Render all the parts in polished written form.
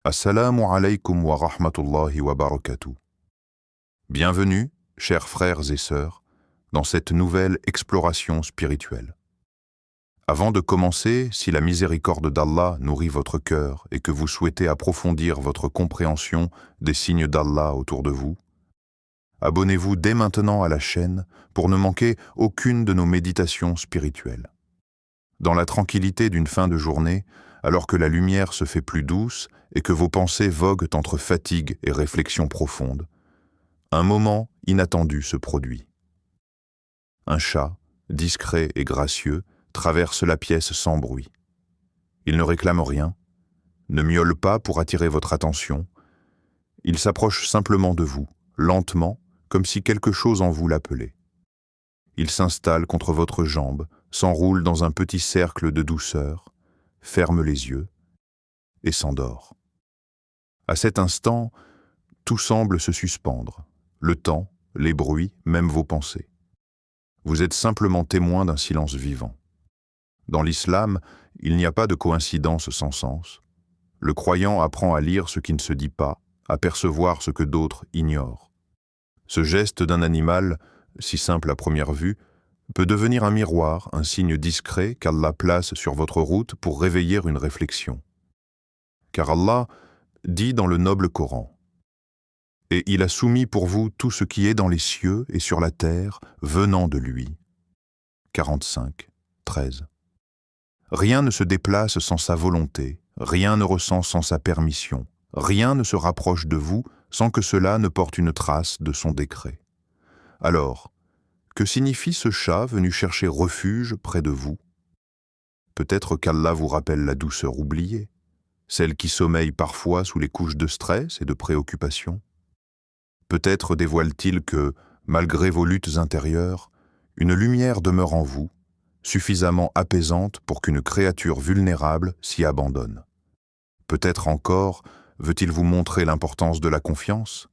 Assalamu alaikum wa rahmatullahi wa barakatuh. Bienvenue, chers frères et sœurs, dans cette nouvelle exploration spirituelle. Avant de commencer, si la miséricorde d'Allah nourrit votre cœur et que vous souhaitez approfondir votre compréhension des signes d'Allah autour de vous, abonnez-vous dès maintenant à la chaîne pour ne manquer aucune de nos méditations spirituelles. Dans la tranquillité d'une fin de journée, alors que la lumière se fait plus douce et que vos pensées voguent entre fatigue et réflexion profonde, un moment inattendu se produit. Un chat, discret et gracieux, traverse la pièce sans bruit. Il ne réclame rien, ne miaule pas pour attirer votre attention. Il s'approche simplement de vous, lentement, comme si quelque chose en vous l'appelait. Il s'installe contre votre jambe, s'enroule dans un petit cercle de douceur, ferme les yeux et s'endort. À cet instant, tout semble se suspendre, le temps, les bruits, même vos pensées. Vous êtes simplement témoin d'un silence vivant. Dans l'islam, il n'y a pas de coïncidence sans sens. Le croyant apprend à lire ce qui ne se dit pas, à percevoir ce que d'autres ignorent. Ce geste d'un animal, si simple à première vue, peut devenir un miroir, un signe discret qu'Allah place sur votre route pour réveiller une réflexion. Car Allah dit dans le noble Coran: « Et il a soumis pour vous tout ce qui est dans les cieux et sur la terre, venant de lui. » 45, 13. Rien ne se déplace sans sa volonté, rien ne ressent sans sa permission, rien ne se rapproche de vous sans que cela ne porte une trace de son décret. Alors, que signifie ce chat venu chercher refuge près de vous? Peut-être qu'Allah vous rappelle la douceur oubliée, celle qui sommeille parfois sous les couches de stress et de préoccupation. Peut-être dévoile-t-il que, malgré vos luttes intérieures, une lumière demeure en vous, suffisamment apaisante pour qu'une créature vulnérable s'y abandonne. Peut-être encore veut-il vous montrer l'importance de la confiance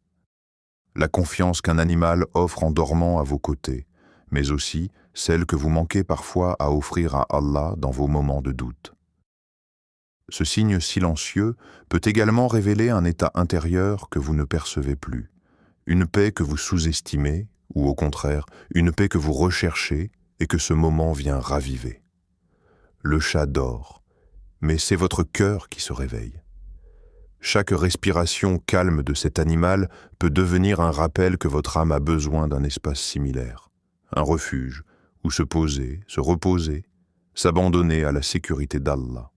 qu'un animal offre en dormant à vos côtés, mais aussi celle que vous manquez parfois à offrir à Allah dans vos moments de doute. Ce signe silencieux peut également révéler un état intérieur que vous ne percevez plus, une paix que vous sous-estimez, ou au contraire, une paix que vous recherchez et que ce moment vient raviver. Le chat dort, mais c'est votre cœur qui se réveille. Chaque respiration calme de cet animal peut devenir un rappel que votre âme a besoin d'un espace similaire, un refuge où se poser, se reposer, s'abandonner à la sécurité d'Allah.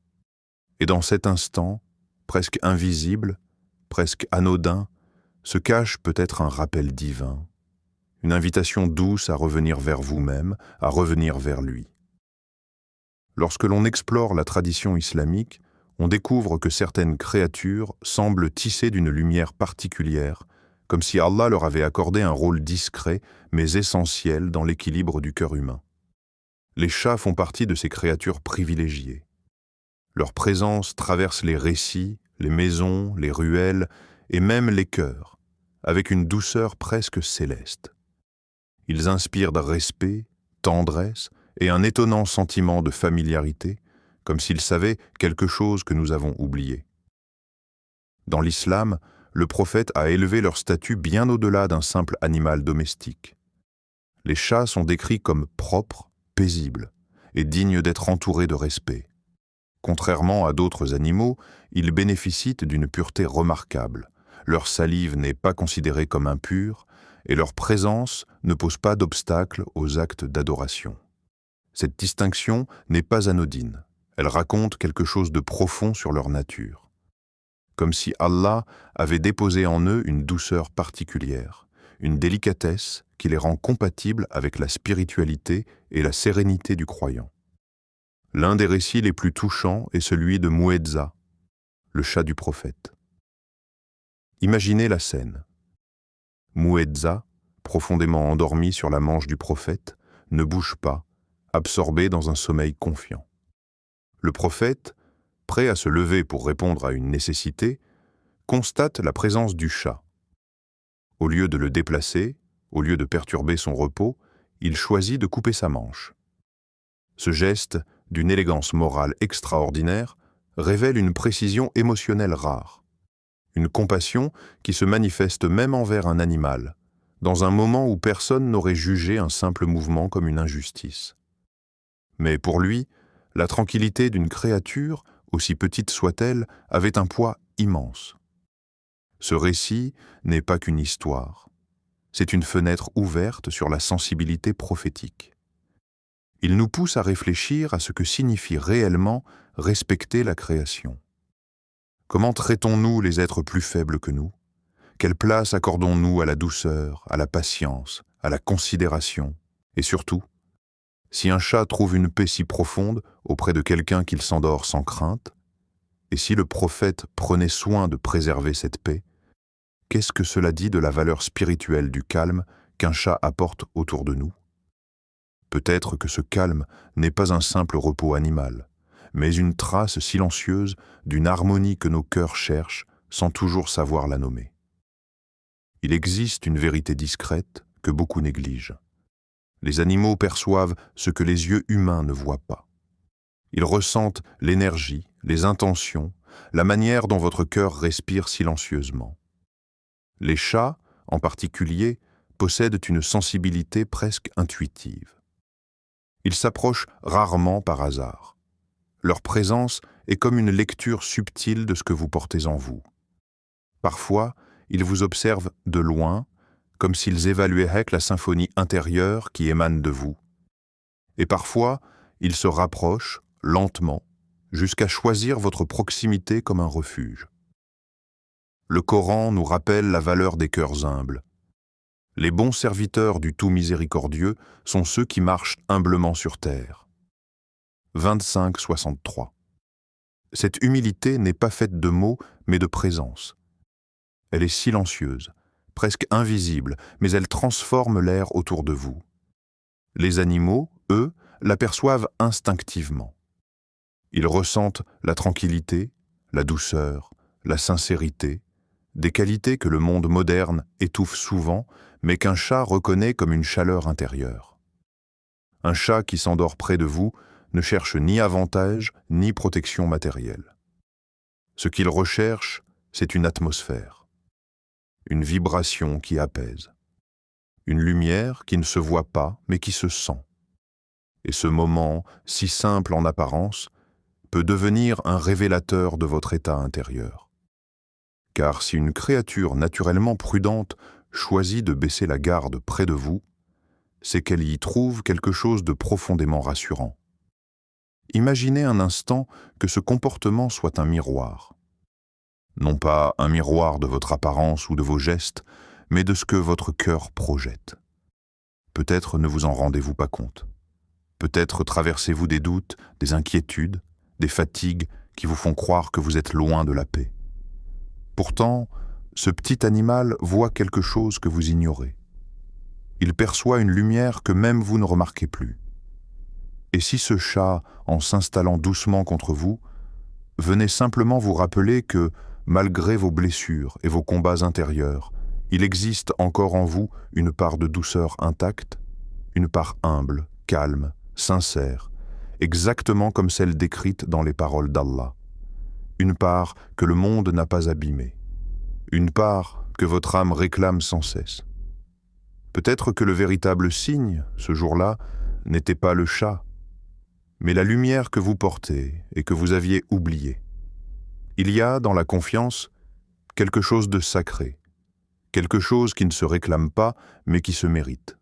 Et dans cet instant, presque invisible, presque anodin, se cache peut-être un rappel divin, une invitation douce à revenir vers vous-même, à revenir vers lui. Lorsque l'on explore la tradition islamique, on découvre que certaines créatures semblent tissées d'une lumière particulière, comme si Allah leur avait accordé un rôle discret mais essentiel dans l'équilibre du cœur humain. Les chats font partie de ces créatures privilégiées. Leur présence traverse les récits, les maisons, les ruelles et même les cœurs, avec une douceur presque céleste. Ils inspirent de respect, tendresse et un étonnant sentiment de familiarité, comme s'ils savaient quelque chose que nous avons oublié. Dans l'islam, le prophète a élevé leur statut bien au-delà d'un simple animal domestique. Les chats sont décrits comme propres, paisibles et dignes d'être entourés de respect. Contrairement à d'autres animaux, ils bénéficient d'une pureté remarquable. Leur salive n'est pas considérée comme impure et leur présence ne pose pas d'obstacle aux actes d'adoration. Cette distinction n'est pas anodine. Elle raconte quelque chose de profond sur leur nature. Comme si Allah avait déposé en eux une douceur particulière, une délicatesse qui les rend compatibles avec la spiritualité et la sérénité du croyant. L'un des récits les plus touchants est celui de Mu'edza, le chat du prophète. Imaginez la scène. Mu'edza, profondément endormi sur la manche du prophète, ne bouge pas, absorbé dans un sommeil confiant. Le prophète, prêt à se lever pour répondre à une nécessité, constate la présence du chat. Au lieu de le déplacer, au lieu de perturber son repos, il choisit de couper sa manche. Ce geste, d'une élégance morale extraordinaire, révèle une précision émotionnelle rare. Une compassion qui se manifeste même envers un animal, dans un moment où personne n'aurait jugé un simple mouvement comme une injustice. Mais pour lui, la tranquillité d'une créature, aussi petite soit-elle, avait un poids immense. Ce récit n'est pas qu'une histoire, c'est une fenêtre ouverte sur la sensibilité prophétique. Il nous pousse à réfléchir à ce que signifie réellement respecter la création. Comment traitons-nous les êtres plus faibles que nous? Quelle place accordons-nous à la douceur, à la patience, à la considération? Et surtout, si un chat trouve une paix si profonde auprès de quelqu'un qu'il s'endort sans crainte, et si le prophète prenait soin de préserver cette paix, qu'est-ce que cela dit de la valeur spirituelle du calme qu'un chat apporte autour de nous? Peut-être que ce calme n'est pas un simple repos animal, mais une trace silencieuse d'une harmonie que nos cœurs cherchent sans toujours savoir la nommer. Il existe une vérité discrète que beaucoup négligent. Les animaux perçoivent ce que les yeux humains ne voient pas. Ils ressentent l'énergie, les intentions, la manière dont votre cœur respire silencieusement. Les chats, en particulier, possèdent une sensibilité presque intuitive. Ils s'approchent rarement par hasard. Leur présence est comme une lecture subtile de ce que vous portez en vous. Parfois, ils vous observent de loin, comme s'ils évaluaient la symphonie intérieure qui émane de vous. Et parfois, ils se rapprochent, lentement, jusqu'à choisir votre proximité comme un refuge. Le Coran nous rappelle la valeur des cœurs humbles. Les bons serviteurs du tout miséricordieux sont ceux qui marchent humblement sur terre. 25-63. Cette humilité n'est pas faite de mots, mais de présence. Elle est silencieuse, presque invisible, mais elle transforme l'air autour de vous. Les animaux, eux, l'aperçoivent instinctivement. Ils ressentent la tranquillité, la douceur, la sincérité, des qualités que le monde moderne étouffe souvent, mais qu'un chat reconnaît comme une chaleur intérieure. Un chat qui s'endort près de vous ne cherche ni avantage ni protection matérielle. Ce qu'il recherche, c'est une atmosphère, une vibration qui apaise, une lumière qui ne se voit pas mais qui se sent. Et ce moment, si simple en apparence, peut devenir un révélateur de votre état intérieur. Car si une créature naturellement prudente choisit de baisser la garde près de vous, c'est qu'elle y trouve quelque chose de profondément rassurant. Imaginez un instant que ce comportement soit un miroir. Non pas un miroir de votre apparence ou de vos gestes, mais de ce que votre cœur projette. Peut-être ne vous en rendez-vous pas compte. Peut-être traversez-vous des doutes, des inquiétudes, des fatigues qui vous font croire que vous êtes loin de la paix. Pourtant, ce petit animal voit quelque chose que vous ignorez. Il perçoit une lumière que même vous ne remarquez plus. Et si ce chat, en s'installant doucement contre vous, venait simplement vous rappeler que, malgré vos blessures et vos combats intérieurs, il existe encore en vous une part de douceur intacte, une part humble, calme, sincère, exactement comme celle décrite dans les paroles d'Allah. Une part que le monde n'a pas abîmée, une part que votre âme réclame sans cesse. Peut-être que le véritable signe, ce jour-là, n'était pas le chat, mais la lumière que vous portez et que vous aviez oubliée. Il y a, dans la confiance, quelque chose de sacré, quelque chose qui ne se réclame pas, mais qui se mérite.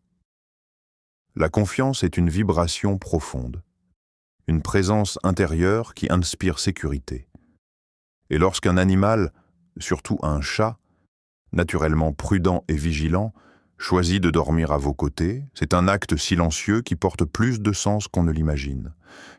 La confiance est une vibration profonde, une présence intérieure qui inspire sécurité. Et lorsqu'un animal, surtout un chat, naturellement prudent et vigilant, choisit de dormir à vos côtés, c'est un acte silencieux qui porte plus de sens qu'on ne l'imagine.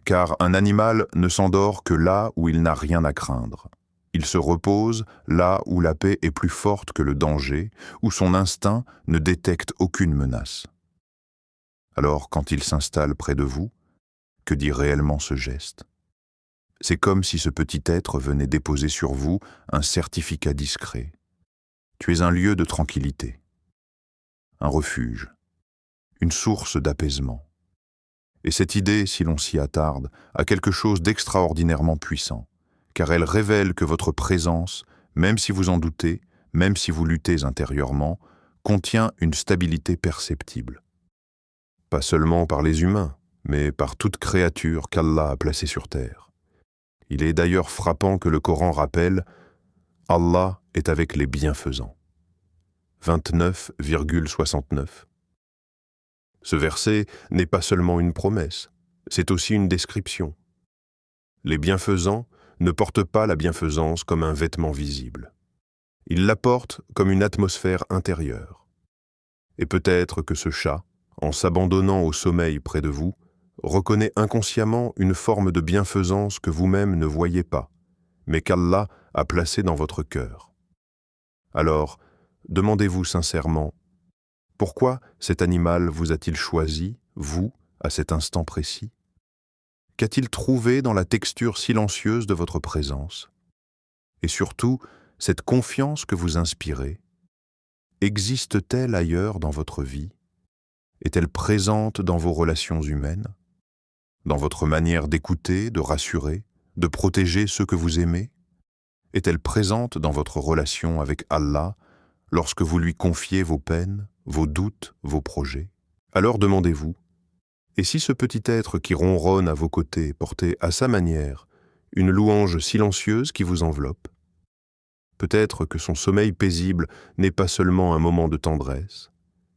Car un animal ne s'endort que là où il n'a rien à craindre. Il se repose là où la paix est plus forte que le danger, où son instinct ne détecte aucune menace. Alors, quand il s'installe près de vous, que dit réellement ce geste? C'est comme si ce petit être venait déposer sur vous un certificat discret. Tu es un lieu de tranquillité, un refuge, une source d'apaisement. Et cette idée, si l'on s'y attarde, a quelque chose d'extraordinairement puissant, car elle révèle que votre présence même si vous en doutez, même si vous luttez intérieurement, contient une stabilité perceptible. Pas seulement par les humains, mais par toute créature qu'Allah a placée sur terre. Il est d'ailleurs frappant que le Coran rappelle « Allah est avec les bienfaisants ». 29,69. Ce verset n'est pas seulement une promesse, c'est aussi une description. Les bienfaisants ne portent pas la bienfaisance comme un vêtement visible. Ils la portent comme une atmosphère intérieure. Et peut-être que ce chat, en s'abandonnant au sommeil près de vous, reconnaît inconsciemment une forme de bienfaisance que vous-même ne voyez pas, mais qu'Allah a placée dans votre cœur. Alors, demandez-vous sincèrement, pourquoi cet animal vous a-t-il choisi, vous, à cet instant précis? Qu'a-t-il trouvé dans la texture silencieuse de votre présence? Et surtout, cette confiance que vous inspirez, existe-t-elle ailleurs dans votre vie? Est-elle présente dans vos relations humaines? Dans votre manière d'écouter, de rassurer, de protéger ceux que vous aimez? Est-elle présente dans votre relation avec Allah lorsque vous lui confiez vos peines, vos doutes, vos projets? Alors demandez-vous, et si ce petit être qui ronronne à vos côtés portait à sa manière une louange silencieuse qui vous enveloppe? Peut-être que son sommeil paisible n'est pas seulement un moment de tendresse,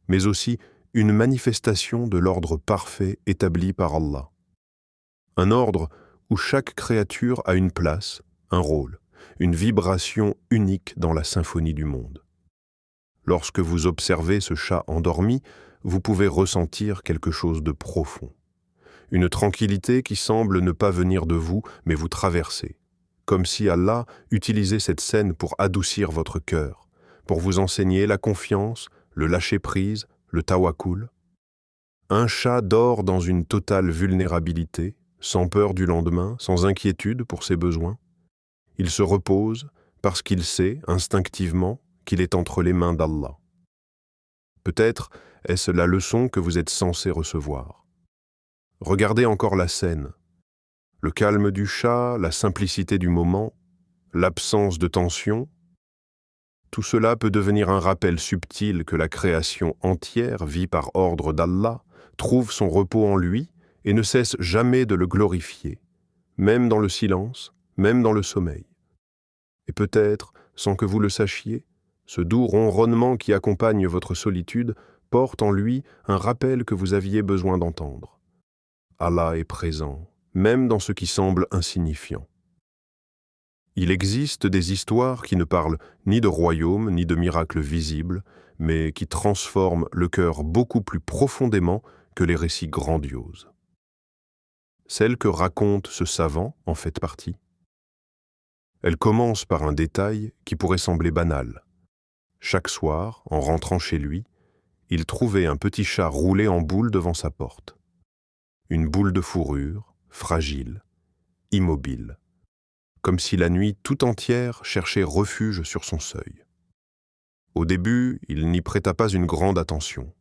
mais aussi une manifestation de l'ordre parfait établi par Allah. Un ordre où chaque créature a une place, un rôle, une vibration unique dans la symphonie du monde. Lorsque vous observez ce chat endormi, vous pouvez ressentir quelque chose de profond. Une tranquillité qui semble ne pas venir de vous, mais vous traverser. Comme si Allah utilisait cette scène pour adoucir votre cœur, pour vous enseigner la confiance, le lâcher-prise, le tawakkul. Un chat dort dans une totale vulnérabilité, sans peur du lendemain, sans inquiétude pour ses besoins. Il se repose parce qu'il sait, instinctivement, qu'il est entre les mains d'Allah. Peut-être est-ce la leçon que vous êtes censé recevoir. Regardez encore la scène. Le calme du chat, la simplicité du moment, l'absence de tension, tout cela peut devenir un rappel subtil que la création entière vit par ordre d'Allah, trouve son repos en lui et ne cesse jamais de le glorifier, même dans le silence, même dans le sommeil. Et peut-être, sans que vous le sachiez, ce doux ronronnement qui accompagne votre solitude porte en lui un rappel que vous aviez besoin d'entendre. Allah est présent, même dans ce qui semble insignifiant. Il existe des histoires qui ne parlent ni de royaumes ni de miracles visibles, mais qui transforment le cœur beaucoup plus profondément que les récits grandioses. Celle que raconte ce savant en fait partie. Elle commence par un détail qui pourrait sembler banal. Chaque soir, en rentrant chez lui, il trouvait un petit chat roulé en boule devant sa porte. Une boule de fourrure, fragile, immobile, comme si la nuit tout entière cherchait refuge sur son seuil. Au début, il n'y prêta pas une grande attention.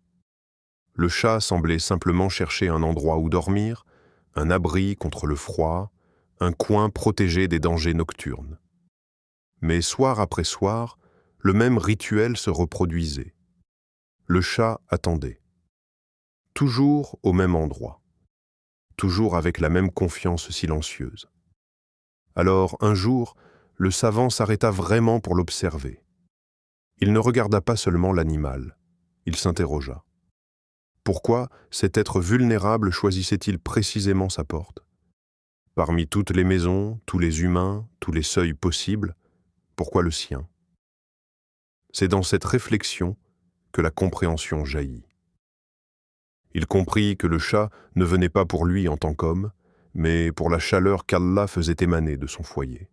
Le chat semblait simplement chercher un endroit où dormir, un abri contre le froid, un coin protégé des dangers nocturnes. Mais soir après soir, le même rituel se reproduisait. Le chat attendait. Toujours au même endroit. Toujours avec la même confiance silencieuse. Alors, un jour, le savant s'arrêta vraiment pour l'observer. Il ne regarda pas seulement l'animal, il s'interrogea. Pourquoi cet être vulnérable choisissait-il précisément sa porte? Parmi toutes les maisons, tous les humains, tous les seuils possibles, pourquoi le sien? C'est dans cette réflexion que la compréhension jaillit. Il comprit que le chat ne venait pas pour lui en tant qu'homme, mais pour la chaleur qu'Allah faisait émaner de son foyer.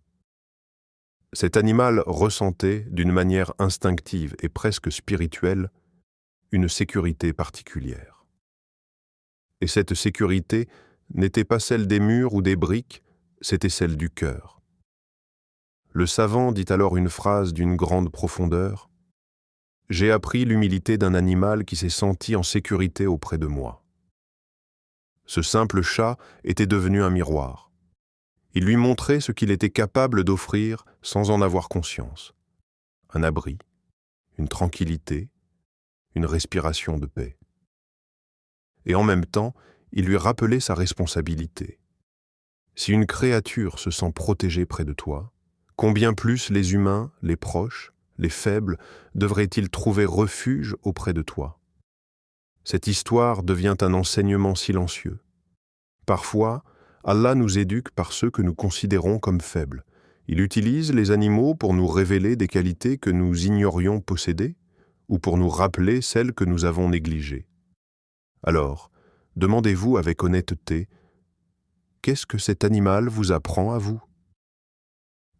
Cet animal ressentait, d'une manière instinctive et presque spirituelle, une sécurité particulière. Et cette sécurité n'était pas celle des murs ou des briques, c'était celle du cœur. Le savant dit alors une phrase d'une grande profondeur. « J'ai appris l'humilité d'un animal qui s'est senti en sécurité auprès de moi. » Ce simple chat était devenu un miroir. Il lui montrait ce qu'il était capable d'offrir sans en avoir conscience. Un abri, une tranquillité, une respiration de paix. Et en même temps, il lui rappelait sa responsabilité. Si une créature se sent protégée près de toi, combien plus les humains, les proches, les faibles, devraient-ils trouver refuge auprès de toi? Cette histoire devient un enseignement silencieux. Parfois, Allah nous éduque par ceux que nous considérons comme faibles. Il utilise les animaux pour nous révéler des qualités que nous ignorions posséder ou pour nous rappeler celles que nous avons négligées. Alors, demandez-vous avec honnêteté, qu'est-ce que cet animal vous apprend à vous?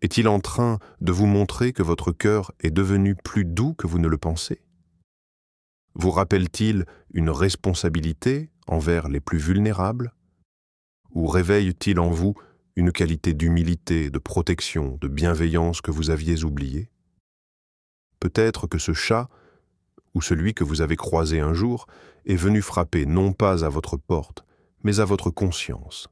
Est-il en train de vous montrer que votre cœur est devenu plus doux que vous ne le pensez? Vous rappelle-t-il une responsabilité envers les plus vulnérables? Ou réveille-t-il en vous une qualité d'humilité, de protection, de bienveillance que vous aviez oubliée? Peut-être que ce chat, ou celui que vous avez croisé un jour, est venu frapper non pas à votre porte, mais à votre conscience.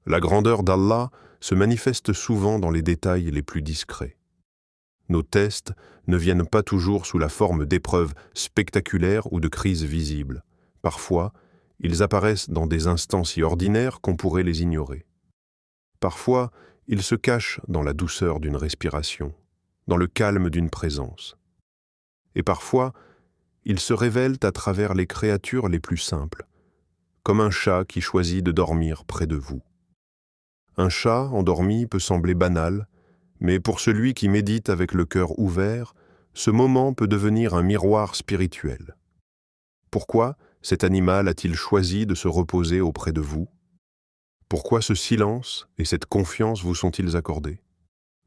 La grandeur d'Allah se manifeste souvent dans les détails les plus discrets. Nos tests ne viennent pas toujours sous la forme d'épreuves spectaculaires ou de crises visibles. Parfois, ils apparaissent dans des instants si ordinaires qu'on pourrait les ignorer. Parfois, ils se cachent dans la douceur d'une respiration, dans le calme d'une présence. Et parfois, ils se révèlent à travers les créatures les plus simples, comme un chat qui choisit de dormir près de vous. Un chat endormi peut sembler banal, mais pour celui qui médite avec le cœur ouvert, ce moment peut devenir un miroir spirituel. Pourquoi cet animal a-t-il choisi de se reposer auprès de vous? Pourquoi ce silence et cette confiance vous sont-ils accordés?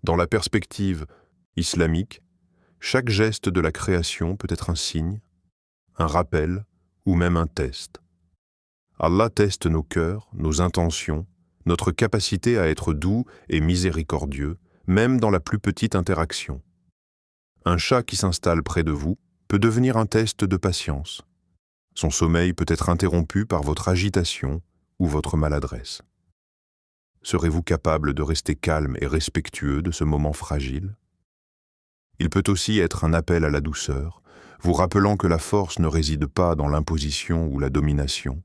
Dans la perspective islamique, chaque geste de la création peut être un signe, un rappel ou même un test. Allah teste nos cœurs, nos intentions, notre capacité à être doux et miséricordieux, même dans la plus petite interaction. Un chat qui s'installe près de vous peut devenir un test de patience. Son sommeil peut être interrompu par votre agitation ou votre maladresse. Serez-vous capable de rester calme et respectueux de ce moment fragile? Il peut aussi être un appel à la douceur, vous rappelant que la force ne réside pas dans l'imposition ou la domination,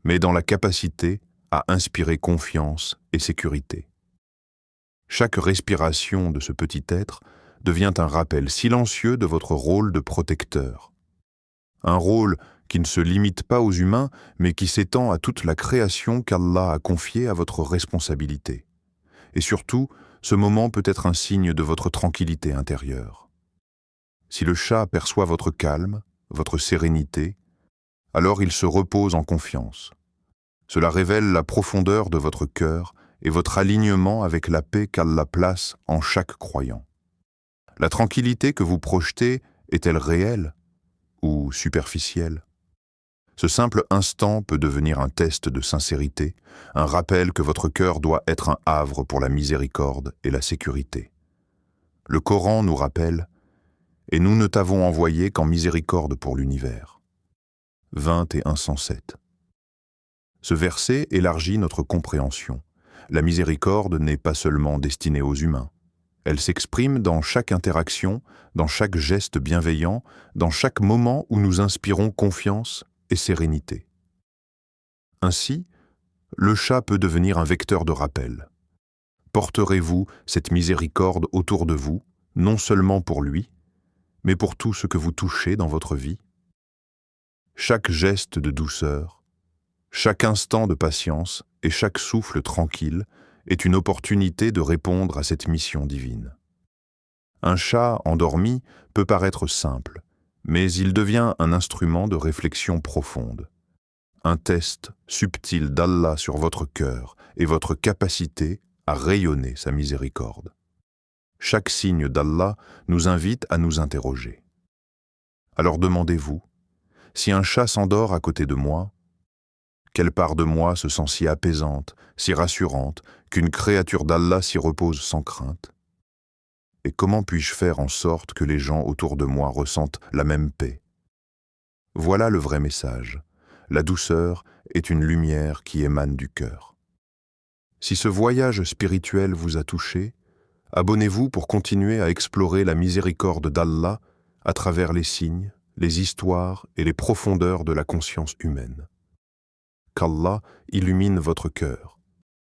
mais dans la capacité à inspirer confiance et sécurité. Chaque respiration de ce petit être devient un rappel silencieux de votre rôle de protecteur. Un rôle qui ne se limite pas aux humains, mais qui s'étend à toute la création qu'Allah a confiée à votre responsabilité. Et surtout, ce moment peut être un signe de votre tranquillité intérieure. Si le chat perçoit votre calme, votre sérénité, alors il se repose en confiance. Cela révèle la profondeur de votre cœur et votre alignement avec la paix qu'Allah place en chaque croyant. La tranquillité que vous projetez est-elle réelle ou superficielle? Ce simple instant peut devenir un test de sincérité, un rappel que votre cœur doit être un havre pour la miséricorde et la sécurité. Le Coran nous rappelle « Et nous ne t'avons envoyé qu'en miséricorde pour l'univers » 21:107. Ce verset élargit notre compréhension. La miséricorde n'est pas seulement destinée aux humains. Elle s'exprime dans chaque interaction, dans chaque geste bienveillant, dans chaque moment où nous inspirons confiance et sérénité. Ainsi, le chat peut devenir un vecteur de rappel. Porterez-vous cette miséricorde autour de vous, non seulement pour lui, mais pour tout ce que vous touchez dans votre vie? Chaque geste de douceur, chaque instant de patience et chaque souffle tranquille est une opportunité de répondre à cette mission divine. Un chat endormi peut paraître simple, mais il devient un instrument de réflexion profonde. Un test subtil d'Allah sur votre cœur et votre capacité à rayonner sa miséricorde. Chaque signe d'Allah nous invite à nous interroger. Alors demandez-vous, si un chat s'endort à côté de moi, quelle part de moi se sent si apaisante, si rassurante, qu'une créature d'Allah s'y repose sans crainte? Et comment puis-je faire en sorte que les gens autour de moi ressentent la même paix? Voilà le vrai message. La douceur est une lumière qui émane du cœur. Si ce voyage spirituel vous a touché, abonnez-vous pour continuer à explorer la miséricorde d'Allah à travers les signes, les histoires et les profondeurs de la conscience humaine. Qu'Allah illumine votre cœur